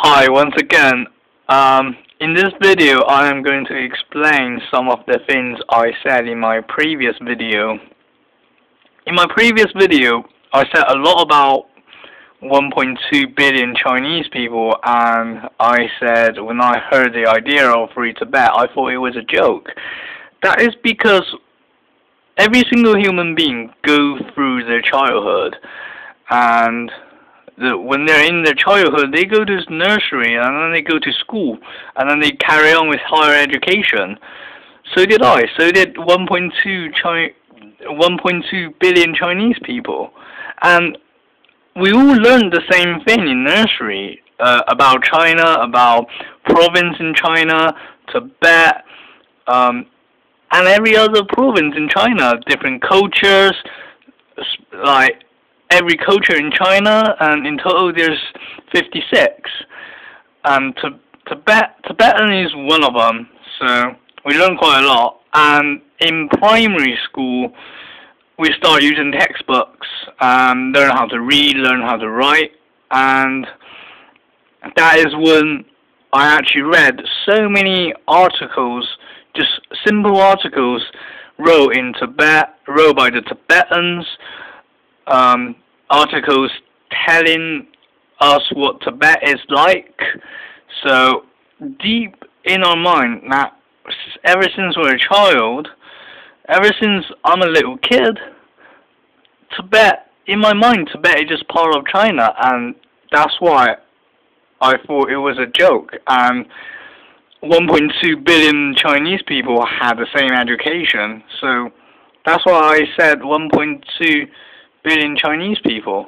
Hi, once again. In this video, I am going to explain some of the things I said in my previous video. In my previous video, I said a lot about 1.2 billion Chinese people, and I said when I heard the idea of free Tibet, I thought it was a joke. That is because every single human being goes through their childhood, and when they're in their childhood, they go to nursery, and then they go to school, and then they carry on with higher education. So did I. So did 1.2 billion Chinese people. And we all learned the same thing in nursery, about China, about province in China, Tibet, and every other province in China, different cultures, like every culture in China, and in total there's 56. Tibetan is one of them, so we learn quite a lot. And in primary school, we start using textbooks, learn how to read, learn how to write, and that is when I actually read so many articles, just simple articles, wrote in Tibet, wrote by the Tibetans, articles telling us what Tibet is like. So deep in our mind, that ever since we're a child, ever since I'm a little kid, Tibet, in my mind, Tibet is just part of China, and that's why I thought it was a joke. And 1.2 billion Chinese people had the same education, so that's why I said 1.2 billion Chinese people.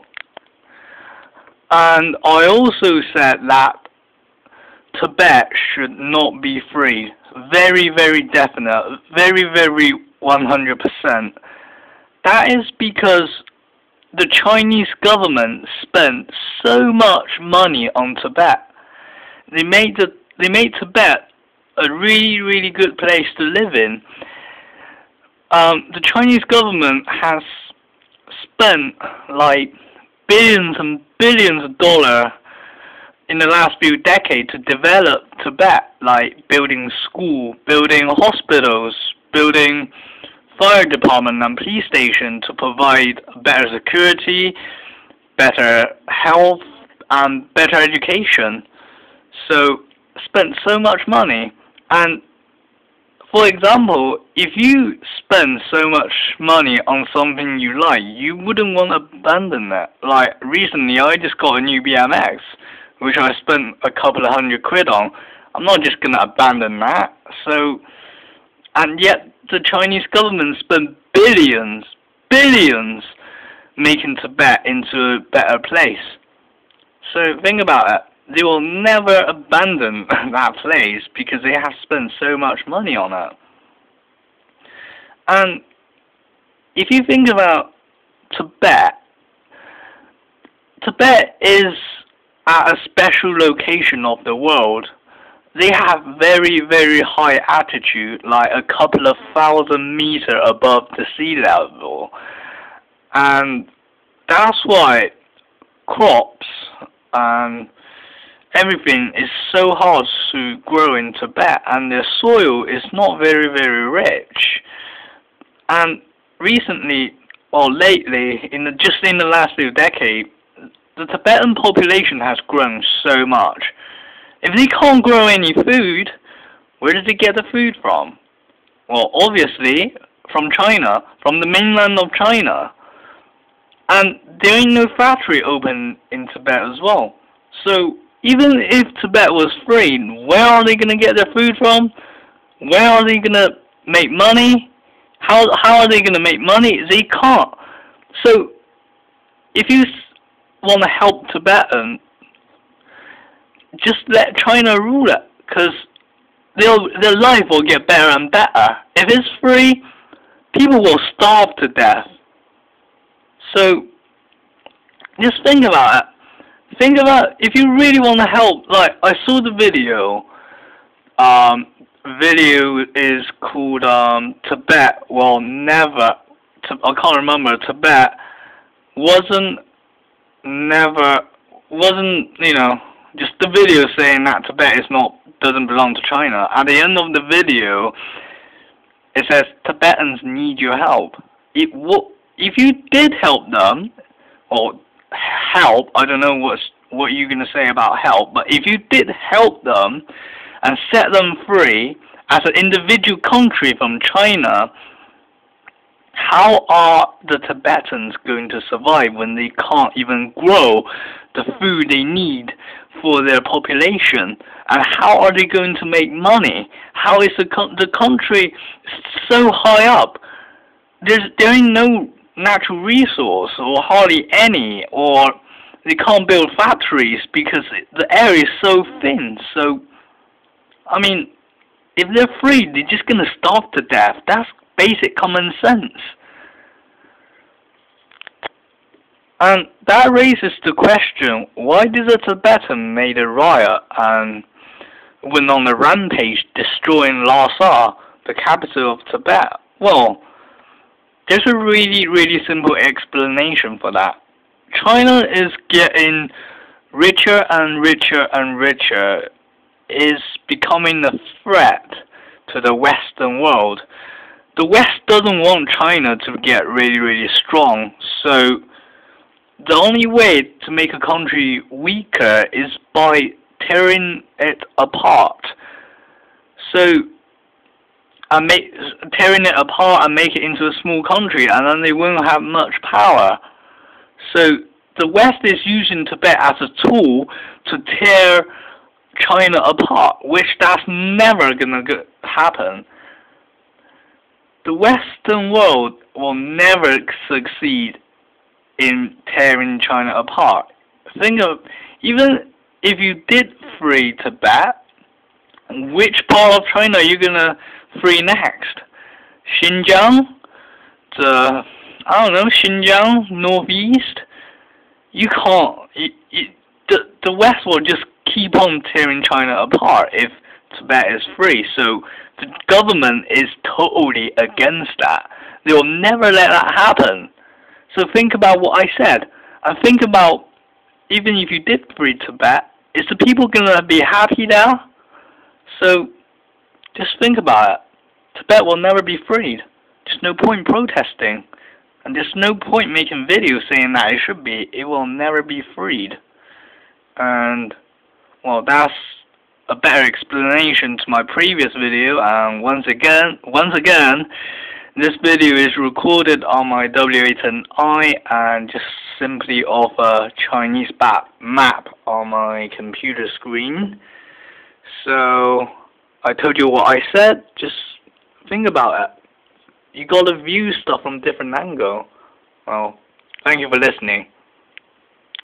And I also said that Tibet should not be free. Very, very definite. Very, very 100%. That is because the Chinese government spent so much money on Tibet. They made Tibet a really, really good place to live in. The Chinese government has spent like billions and billions of dollars in the last few decades to develop Tibet, like building schools, building hospitals, building fire department and police station to provide better security, better health, and better education. So spent so much money. And for example, if you spend so much money on something you like, you wouldn't want to abandon that. Like recently, I just got a new BMX, which I spent a couple of £100 on. I'm not just gonna abandon that. So, and yet the Chinese government spent billions, making Tibet into a better place. So think about it. They will never abandon that place because they have spent so much money on it. And if you think about Tibet, Tibet is at a special location of the world. They have very, very high altitude, like a couple of 1,000 meters above the sea level. And that's why crops and everything is so hard to grow in Tibet, and the soil is not very, very rich. And recently, or lately, just in the last few decades, the Tibetan population has grown so much. If they can't grow any food, where does they get the food from? Well, obviously, from China, from the mainland of China. And there ain't no factory open in Tibet as well. So even if Tibet was free, where are they going to get their food from? Where are they going to make money? How are they going to make money? They can't. So if you want to help Tibetan, just let China rule it, because their life will get better and better. If it's free, people will starve to death. So just think about it. Think about if you really want to help. Like I saw the video. Video is called Tibet will never. I can't remember. Tibet wasn't, you know, just the video saying that Tibet doesn't belong to China. At the end of the video, it says Tibetans need your help. If you did help them, or help, I don't know what you're gonna say about help, but if you did help them and set them free as an individual country from China, how are the Tibetans going to survive when they can't even grow the food they need for their population? And how are they going to make money? How is the country so high up? There ain't no natural resource, or hardly any, or they can't build factories because the area is so thin. So, I mean, if they're free, they're just gonna starve to death. That's basic common sense. And that raises the question, why did the Tibetan made a riot and went on a rampage destroying Lhasa, the capital of Tibet? Well, there's a really, really simple explanation for that. China is getting richer and richer and richer, is becoming a threat to the Western world. The West doesn't want China to get really, really strong, so the only way to make a country weaker is by tearing it apart. Tearing it apart and make it into a small country, and then they won't have much power. So the West is using Tibet as a tool to tear China apart, which that's never gonna happen. The Western world will never succeed in tearing China apart. Think of, even if you did free Tibet, which part of China are you gonna free next? Xinjiang? Xinjiang, Northeast? You can't, the West will just keep on tearing China apart if Tibet is free. So the government is totally against that. They will never let that happen. So think about what I said, and think about, even if you did free Tibet, is the people gonna be happy there? So just think about it. Tibet will never be freed. There's no point protesting, and there's no point making videos saying that it should be. It will never be freed. And well, that's a better explanation to my previous video. And once again, this video is recorded on my W810i and just simply off a Chinese map on my computer screen. So I told you what I said. Just think about it. You gotta view stuff from different angle. Well, thank you for listening.